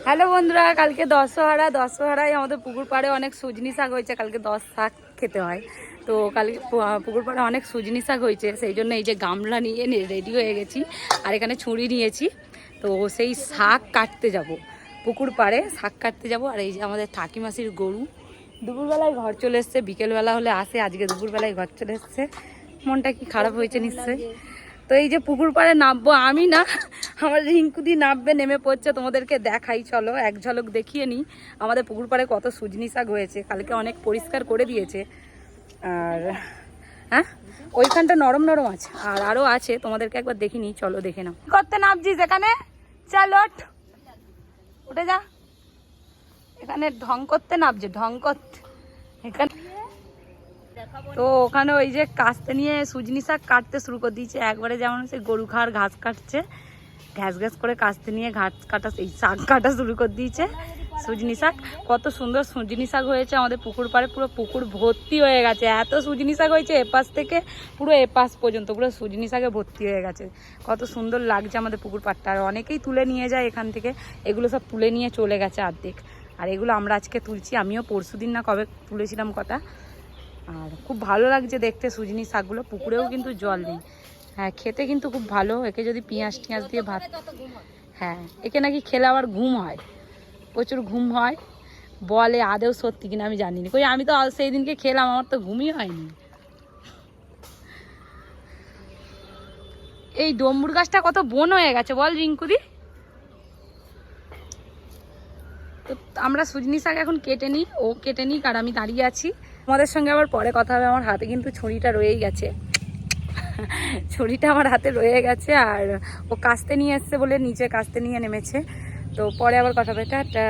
Hello বন্ধুরা, কালকে দশহরায় আমাদের পুকুর পাড়ে অনেক সুজনি শাক হয়েছে। কালকে 10 শাক খেতে হয়, তো কালকে পুকুর পাড়ে অনেক সুজনি শাক হয়েছে, সেই জন্য এই যে গামলা নিয়ে রেডি হয়ে গেছি। আর এখানে ছুরি নিয়েছি, তো সেই শাক কাটতে যাব, পুকুর পাড়ে শাক কাটতে যাব। আর এই যে আমাদের ঠাকিমাসির গরু দুপুরবেলায় ঘর চলে এসছে, বিকেলবেলা হলে আসে, আজকে দুপুরবেলায় ঘর চলে এসছে। মনটা কি খারাপ হয়েছে নিশ্চয়ই। তো এই যে পুকুর পাড়ে নামবো, আমি না, আমার রিঙ্কুদি নামবে, নেমে পড়ছে। তোমাদেরকে দেখাই, চলো এক ঝলক দেখিয়ে নিই আমাদের পুকুর পাড়ে কত সুজনি শাক হয়েছে। কালকে অনেক পরিষ্কার করে দিয়েছে। আর হ্যাঁ, ওইখানটা নরম নরম আছে, আর আরও আছে, তোমাদেরকে একবার দেখি নিই, চলো দেখে নাও। করতে নামছিস এখানে? চলো উঠে যা। এখানে ঢং করতে নামছে, ঢং করতে এখানে। তো ওখানে ওই যে কাস্তে নিয়ে সুজনি শাক কাটতে শুরু করে দিয়েছে একবারে, যেমন হচ্ছে গরু খাওয়ার ঘাস কাটছে, ঘ্যাস ঘ্যাস করে কাস্তে নিয়ে ঘাস কাটা, এই শাক কাটা শুরু করে দিয়েছে। সুজনি শাক, কত সুন্দর সুজনি শাক হয়েছে আমাদের পুকুর পাড়ে, পুরো পুকুর ভর্তি হয়ে গেছে। এত সুজনি শাক হয়েছে, এপাশ থেকে পুরো এপাশ পর্যন্ত পুরো সুজনি শাকে ভর্তি হয়ে গেছে। কত সুন্দর লাগছে আমাদের পুকুর পাড়টা। আর অনেকেই তুলে নিয়ে যায় এখান থেকে, এগুলো সব তুলে নিয়ে চলে গেছে অর্ধেক। আর এগুলো আমরা আজকে তুলছি, আমিও পরশুদিন না কবে তুলেছিলাম কটা। আর খুব ভালো লাগছে দেখতে সুজনি শাকগুলো। পুকুরেও কিন্তু জল নেই। হ্যাঁ, খেতে কিন্তু খুব ভালো। একে যদি পেঁয়াজ টিয়াজ দিয়ে ভাত, হ্যাঁ, একে নাকি খেলে আবার ঘুম হয়, প্রচুর ঘুম হয় বলে। আদেও সত্যি কিনা আমি জানি না, কই আমি তো সেই দিনকে খেলাম, আমার তো ঘুমই হয়নি। এই ডম্বুর গাছটা কত বন হয়ে গেছে বল রিঙ্কুদি। তো আমরা সুজনি শাক এখন কেটে নিই, ও কেটে নিই, আর আমি দাঁড়িয়ে আছি। আমাদের সঙ্গে আবার পরে কথা হবে। আমার হাতে কিন্তু ছুরিটা রয়েই গেছে, ছুরিটা আমার হাতে রয়ে গেছে। আর ও কাস্তে নিয়ে এসছে বলে নিচে কাস্তে নিয়ে নেমেছে। তো পরে আবার কথা হবে, টাটা।